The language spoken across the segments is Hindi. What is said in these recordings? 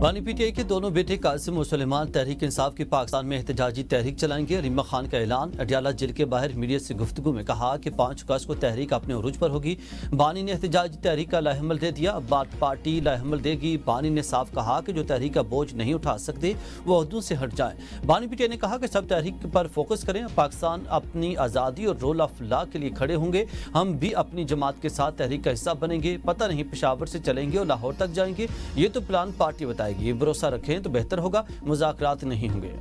बानी पीटीआई के दोनों बेटे कासिम और सुलेमान तहरीक इंसाफ की पाकिस्तान में एहतजाजी तहरीक चलाएंगे। रीमा खान का ऐलान। अडियाला जेल के बाहर मीडिया से गुफ्तगू में कहा कि 5 अगस्त को तहरीक अपने उरूज पर होगी। बानी ने एहतजाजी तहरीक का लाहेमल दे दिया। अब पार्टी लाहेमल देगी। बानी ने साफ कहा कि जो तहरीक का बोझ नहीं उठा सकते वो ओहदों से हट जाएं। बानी पीटीआई ने कहा कि सब तहरीक पर फोकस करें। पाकिस्तान अपनी आज़ादी और रोल ऑफ लॉ के लिए खड़े होंगे। हम भी अपनी जमात के साथ तहरीक का हिस्सा बनेंगे। पता नहीं पेशावर से चलेंगे और लाहौर तक जाएंगे। ये तो प्लान पार्टी बताएगी। भरोसा रखें तो बेहतर होगा, मुज़ाकरात नहीं होंगे।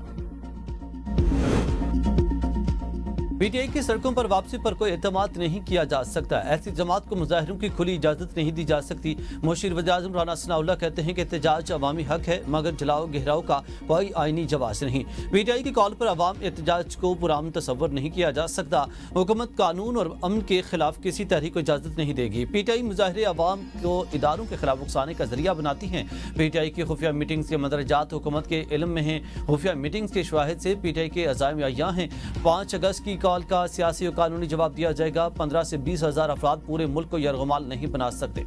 पीटीआई की सड़कों पर वापसी पर कोई एतमाद नहीं किया जा सकता। ऐसी जमात को मुजाहिरों की खुली इजाजत नहीं दी जा सकती। मुशीर वज़ीर-ए-आज़म राना सनाउल्लाह कहते हैं कि एहतजाज अवामी हक है, मगर जलाओ गहराव का कोई आईनी जवाब नहीं। पीटीआई की कॉल पर अवाम एहतजाज को पुरान तस्वर नहीं किया जा सकता। हुकूमत कानून और अमन के खिलाफ किसी तहरीक को इजाजत नहीं देगी। पीटीआई मुजाहिरे अवाम को इदारों के खिलाफ उकसाने का जरिया बनाती हैं। पीटीआई की खुफिया मीटिंग्स के मदरजात हुकूमत के इल्म में हैं। खुफिया मीटिंग्स के शवाहिद से पीटीआई के अज़ाइम अय्या हैं। 5 अगस्त की कॉल का सियासी और कानूनी जवाब दिया जाएगा। 15 से 20 हजार अफराद पूरे मुल्क को यरगमाल नहीं बना सकते।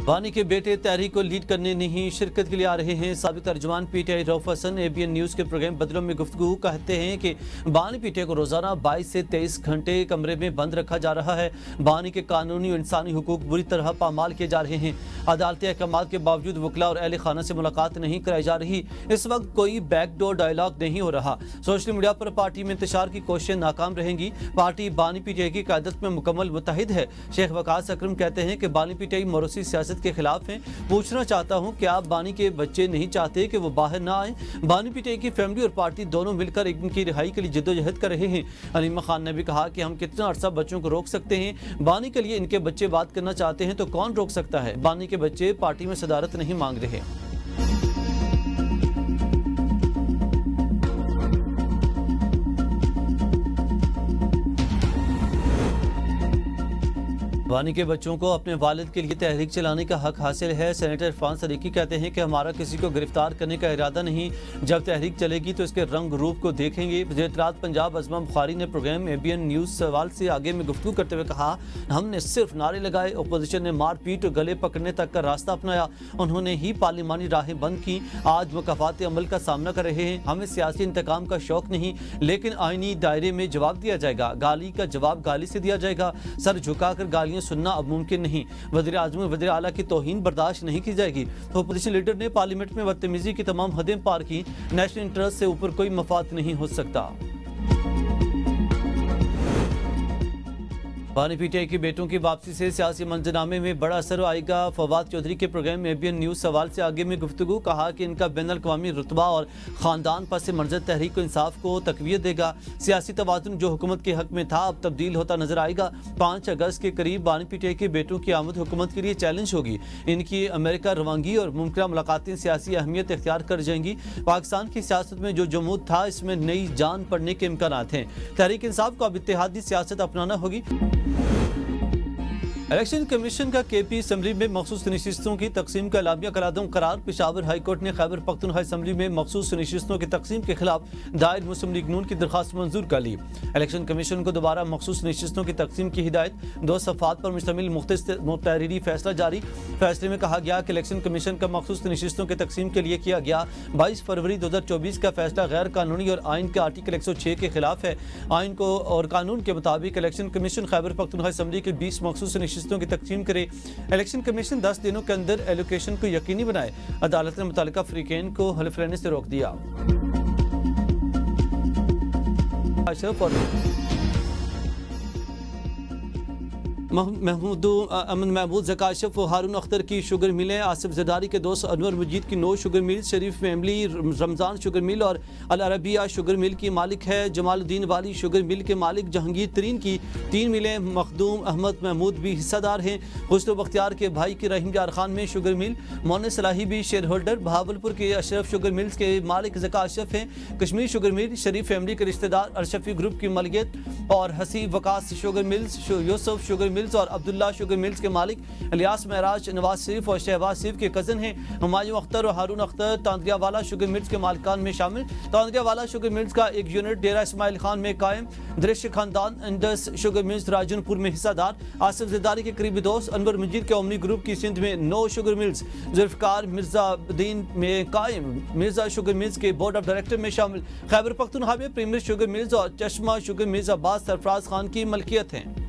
बानी के बेटे तहरीक को लीड करने नहीं शिरकत के लिए आ रहे हैं। साबिक तर्जुमान PTI Rauf Hasan ABN news के प्रोग्राम बदलों में गुफ्तगू कहते हैं कि बानी पीटीआई को रोजाना 22 से 23 घंटे कमरे में बंद रखा जा रहा है। बानी के कानूनी और इंसानी हुकूक बुरी तरह पामाल किए जा रहे हैं। अदालती अहकाम के बावजूद वकला और अहले खाना से मुलाकात नहीं कराई जा रही। इस वक्त कोई बैकडोर डायलॉग नहीं हो रहा। सोशल मीडिया पर पार्टी में इंतशार की कोशिशें नाकाम रहेंगी। पार्टी बानी पीटीआई की क़यादत में मुकम्मल मुतहिद है। शेख वकास अकरम कहते हैं कि बानी पीटीआई मोरूसी सियासत के खिलाफ हैं। पूछना चाहता हूं कि आप बानी के बच्चे नहीं चाहते कि वो बाहर ना आए? बानी पीटीआई की फैमिली और पार्टी दोनों मिलकर इनकी रिहाई के लिए जद्दोजहद कर रहे हैं। रीमा खान ने भी कहा कि हम कितना अरसा बच्चों को रोक सकते हैं। बानी के लिए इनके बच्चे बात करना चाहते हैं तो कौन रोक सकता है? बानी के बच्चे पार्टी में सदारत नहीं मांग रहे। बानी के बच्चों को अपने वालिद के लिए तहरीक चलाने का हक हासिल है। सेनेटर इरफान सदीकी कहते हैं कि हमारा किसी को गिरफ्तार करने का इरादा नहीं। जब तहरीक चलेगी तो इसके रंग रूप को देखेंगे। वज़ीर-ए-आज़म पंजाब अज़मा बुखारी ने प्रोग्राम एबीएन न्यूज़ सवाल से आगे में गुफ्तगू करते हुए कहा, हमने सिर्फ नारे लगाए, अपोजिशन ने मारपीट और गले पकड़ने तक का रास्ता अपनाया। उन्होंने ही पार्लिमानी राहें बंद की। आज मुकाफात अमल का सामना कर रहे हैं। हमें सियासी इंतकाम का शौक नहीं, लेकिन आईनी दायरे में जवाब दिया जाएगा। गाली का जवाब गाली से दिया जाएगा। सर झुकाकर गालियां सुनना अब मुमकिन नहीं। वज़ीर-ए-आज़म और वज़ीर आला की तौहीन बर्दाश्त नहीं की जाएगी। अपोजिशन लीडर ने पार्लियामेंट में बदतमीजी की तमाम हदें पार की। नेशनल इंटरेस्ट से ऊपर कोई मफाद नहीं हो सकता। बानी पीटीआई के बेटों की वापसी से सियासी मंजरनामे में बड़ा असर आएगा। फवाद चौधरी के प्रोग्राम एबीएन न्यूज़ सवाल से आगे में गुफ्तगू कहा कि इनका बैनुल-अक़वामी रुतबा और ख़ानदान पस मंज़र तहरीक इंसाफ को तक़वियत देगा। सियासी तवाज़ुन जो हुकूमत के हक में था अब तब्दील होता नजर आएगा। 5 अगस्त के करीब बानी पीटीआई के बेटों की आमद हुकूमत के लिए चैलेंज होगी। इनकी अमेरिका रवानगी और मुमकिन मुलाकातें सियासी अहमियत इख्तियार कर जाएंगी। पाकिस्तान की सियासत में जो जमूद था इसमें नई जान पड़ने के इम्कानात हैं। तहरीक इंसाफ को अब इत्तेहादी सियासत अपनाना होगी। इलेक्शन कमीशन का केपी असम्बली में मखसूस नशिस्तों की तकसीम का एलामिया करार करार। पेशावर हाई कोर्ट ने खैबर पख्तूनख्वा असम्बली में मखसूस नशिस्तों की तकसीम के खिलाफ दायर मुस्लिम लीग नून की दरखास्त मंजूर कर ली। इलेक्शन कमीशन को दोबारा मखसूस नशिस्तों की तकसीम की हिदायत। 2 सफ़ात पर मुश्तमिल मुख्तसरी फैसला जारी। फैसले में कहा गया कि इलेक्शन कमीशन का मखसूस नशिस्तों की तकसीम के लिए किया गया 22 फरवरी 2024 का फैसला गैर कानूनी और आइन के आर्टिकल 106 के खिलाफ है। आइन को और कानून के मुताबिक election commission Khyber Pakhtunkhwa assembly के 20 मखसूस नशिस्तों की तकसीम करे। इलेक्शन कमीशन 10 दिनों के अंदर एलोकेशन को यकीनी बनाए। अदालत ने मुतालिका फरीकैन को हल्फ लेने से रोक दिया। महमूद ज़काशफ और हारून अख्तर की शुगर मिलें। आसिफ जरदारी के दोस्त अनवर मजीद की 9 शुगर मिल। शरीफ फैमिली रमज़ान शुगर मिल और अल अरबिया शुगर मिल की मालिक है। जमालुद्दीन वाली शुगर मिल के मालिक जहांगीर तरीन की 3 मिलें। मखदूम अहमद महमूद भी हिस्सेदार हैं। हुस्न बख्तियार के भाई की रहीम यार खान में शुगर मिल। मोन सलाही भी शेयर होल्डर। बहावलपुर के अशरफ शुगर मिल्स के मालिक ज़काशफ हैं। कश्मीर शुगर मिल शरीफ फैमिली के रिश्तेदार अरशफी ग्रुप की मलियत। और Haseeb Waqas sugar mills, Yusuf sugar mills और अब्दुल्ला शुगर मिल्स के मालिक इलियास महराज, नवाज शरीफ और शहबाज शरीफ के कज़न हैं। हुमायूं अख्तर और हारून अख्तर तांदरियावाला शुगर मिल्स के मालिकान में शामिल। तांदरियावाला शुगर मिल्स का एक यूनिट डेरा इस्माइल खान में कायम। दृश्य खानदान इंडस शुगर मिल्स राजनपुर में हिस्सादार आसिफ ज़रदारी के करीबी दोस्त अनवर मंजीर के ओमनी ग्रुप की सिंध में 9 शुगर मिल्स, जुल्फकार मिर्जाउद्दीन में कायम मिर्जा शुगर मिल्स के बोर्ड ऑफ डायरेक्टर में शामिल। खैबर पख्तूनख्वा में प्रीमियर शुगर मिल्स और चश्मा शुगर मिल्स अब्बास सरफराज खान की मलकियत हैं।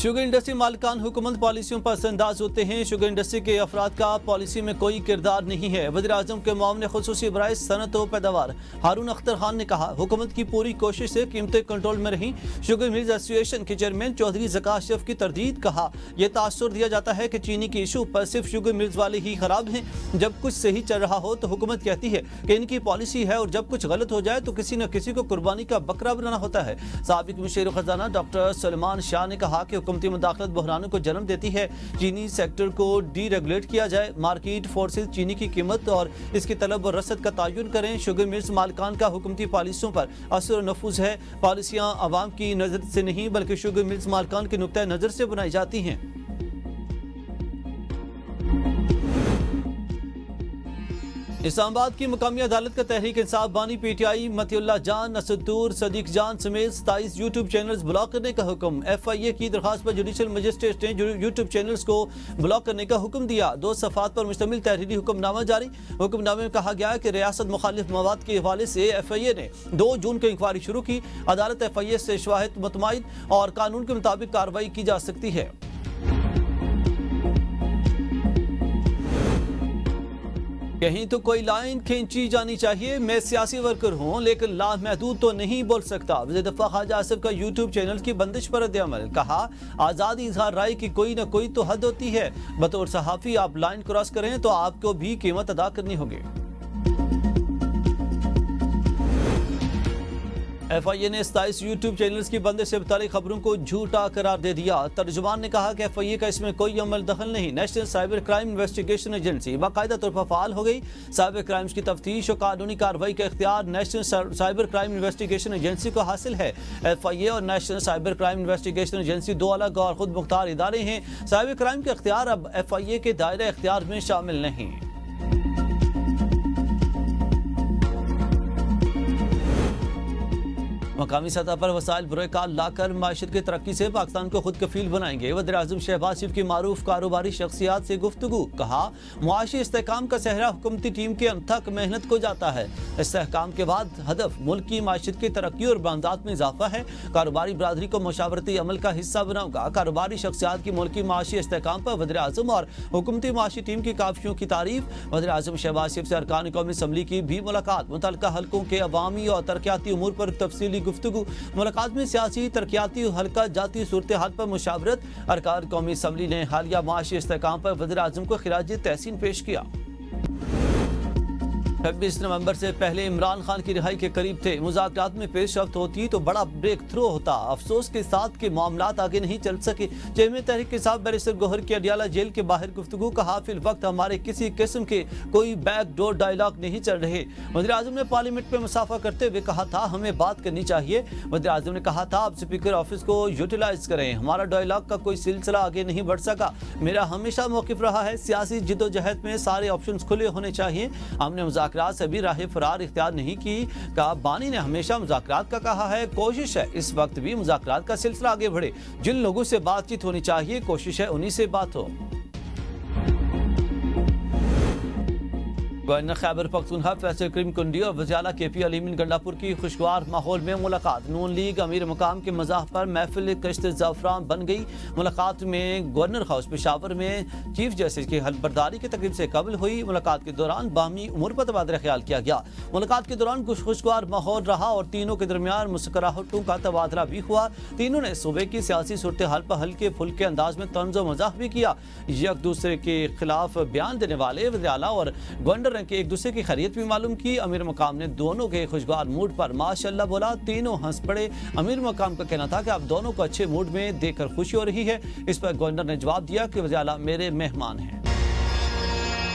शुगर इंडस्ट्री मालिकान हुकूमत पॉलिसियों पर असरअंदाज होते हैं। शुगर इंडस्ट्री के अफराद का पॉलिसी में कोई किरदार नहीं है। वज़ीर-ए-आज़म के मुआविन ख़ुसूसी बराए सनअत व पैदावार हारून अख्तर खान ने कहा, हुकूमत की पूरी कोशिश से कीमतें कंट्रोल में रहीं। शुगर मिल्स एसोसिएशन के चेयरमैन चौधरी ज़का अशरफ की तरदीद। कहा, यह तासुर दिया जाता है कि चीनी के इशू पर सिर्फ शुगर मिल्स वाले ही खराब हैं। जब कुछ सही चल रहा हो तो हुकूमत कहती है कि इनकी पॉलिसी है, और जब कुछ गलत हो जाए तो किसी न किसी को कुर्बानी का बकरा बनाना होता है। साबिक मुशीर खजाना डॉक्टर सलमान शाह ने कहा कि हुकूमती मुदाखलत बहरानों को जन्म देती है। चीनी सेक्टर को डीरेगुलेट किया जाए। मार्केट फोर्सेज चीनी की कीमत और इसकी तलब और रसद का तयन करें। शुगर मिल्स मालिकान का हुकूमती पॉलिसियों पर असर और नफूज है। पॉलिसियां आवाम की नजर से नहीं बल्कि शुगर मिल्स मालिकान के नुक्ता नजर से बनाई जाती हैं। इस्लामाबाद की मुकामी अदालत का तहरीक इंसाफ बानी पीटीआई मतियुल्लाह जान, असदुर, सदीक जान समेत 27 यूट्यूब चैनल्स ब्लॉक करने का हुक्म। FIA की दरखास्त पर जुडिशल मजिस्ट्रेट ने यूट्यूब चैनल्स को ब्लॉक करने का हुक्म दिया। 2 सफ़ात पर मुश्तमिल तहरीरी हुक्मनामा जारी। हुक्मनामे में कहा गया कि रियासत मुखालिफ मवाद के हवाले से FIA ने 2 जून को इंक्वायरी शुरू की। अदालत FIA से शवाहिद मुतमईन और कानून के मुताबिक कार्रवाई की जा सकती है। कहीं तो कोई लाइन खींची जानी चाहिए। मैं सियासी वर्कर हूं लेकिन लामहदूद तो नहीं बोल सकता। वज़ीर दफ़ा ख्वाजा आसिफ का यूट्यूब चैनल की बंदिश पर रद्द-ए-अमल। कहा, आज़ादी इज़हार राय की कोई न कोई तो हद होती है। बतौर सहाफ़ी आप लाइन क्रॉस करें तो आपको भी कीमत अदा करनी होगी। FIA ने 27 यूट्यूब चैनल्स की बंदिश से मुतालिक खबरों को झूठा करार दे दिया। तर्जुमान ने कहा कि FIA का इसमें कोई अमल दखल नहीं। National cyber crime investigation agency बाकायदा तौर पर फ़ाल हो गई। साइबर क्राइम्स की तफ्तीश और कानूनी कार्रवाई का इख्तियार national cyber crime investigation agency को हासिल है। FIA और national cyber crime investigation agency 2 अलग और खुद मुख्तार इदारे हैं। साइबर क्राइम के इख्तियार अब FIA के दायरे इख्तियार में शामिल नहीं। मकामी सतह पर वसाइल बुरेकार लाकर माशरत की तरक्की से पाकिस्तान को खुद कफील बनाएंगे। वज़ीर-ए-आज़म शहबाज शरीफ की मारूफ कारोबारी शख्सियात से गुफ्तगू। कहा, मुआशी इस्तेहकाम का सहरा हुकूमती टीम की अनथक मेहनत को जाता है। इस्तेहकाम के बाद हदफ मुल्क की माशरत की तरक्की और बरामदात में इजाफा है। कारोबारी बरादरी को मशावरती अमल का हिस्सा बनाऊंगा। कारोबारी शख्सियात की मुल्की माशी इस्तेहकाम पर वज़ीर-ए-आज़म और हुकूमती माशी टीम की काविशों की तारीफ। वज़ीर-ए-आज़म शहबाज शरीफ से अरकान कौमी असम्बली की भी मुलाकात। मुतल्लिका हलकों के अवामी और तरक्याती उमूर पर तफसीली गुफ्तगू। मुलाकात में सियासी तरक्याती हल्का जाती सूरत हाल पर मुशावरत। अरकान कौमी असम्बली ने हालिया माशी इस्तेहकाम पर वज़ीर-ए-आज़म को खिराज तहसीन पेश किया। 26 नवंबर से पहले इमरान खान की रिहाई के करीब थे। मुज़ाकरात में पेशरफ्त होती तो बड़ा ब्रेक थ्रू होता। अफसोस के साथ के मामलात आगे नहीं चल सके। चेयरमैन तहरीक के साथ बैरिस्टर गौहर की अडियाला जेल के बाहर गुफ्तगू। कहा, फिल वक्त हमारे किसी किस्म के कोई बैकडोर डायलॉग नहीं चल रहे। वज़ीर-ए-आज़म ने पार्लियामेंट में मुसाफा करते हुए कहा था, हमें बात करनी चाहिए। वज़ीर-ए-आज़म ने कहा था, आप स्पीकर ऑफिस को यूटिलाइज करें। हमारा डायलॉग का कोई सिलसिला आगे नहीं बढ़ सका। मेरा हमेशा मौक़िफ़ रहा है, सियासी जिद्दोजहद में सारे ऑप्शन खुले होने चाहिए। हमने मुज़ाकरात से भी राह फरार इख्तियार नहीं की। का बानी ने हमेशा मुज़ाकरात का कहा है। कोशिश है इस वक्त भी मुज़ाकरात का सिलसिला आगे बढ़े। जिन लोगों से बातचीत होनी चाहिए, कोशिश है उन्हीं से बात हो। गवर्नर खैबर पख्तूनख्वा फैसल करीम कुंडी और वज़ीर KP अलीमीन गंडापुर की खुशगवार माहौल में मुलाकात। नून लीग अमीर मकाम के मज़ाह पर महफिल कश्त ज़ाफ़रान बन गई। मुलाकात में गवर्नर हाउस पेशावर में चीफ जस्टिस की हलबरदारी की तकरीब से कबल हुई। मुलाकात के दौरान बाहमी उमूर पर तबादला ख्याल किया गया। मुलाकात के दौरान खुशगवार माहौल रहा और तीनों के दरमियान मुस्कुराहटों का तबादला भी हुआ। तीनों ने सूबे की सियासी सूरत हाल पर हल्के फुल्के अंदाज में तंज़ व मज़ाक भी किया। एक दूसरे के खिलाफ बयान देने वाले वज़ीर आला और गवर्नर के एक दूसरे की खैरियत भी मालूम की। अमीर मकाम ने दोनों के खुशगवार मूड पर माशाअल्लाह बोला। तीनों हंस पड़े। अमीर मकाम का कहना था कि आप दोनों को अच्छे मूड में देखकर खुशी हो रही है। इस पर गवर्नर ने जवाब दिया कि वज़ीर आला मेरे मेहमान हैं।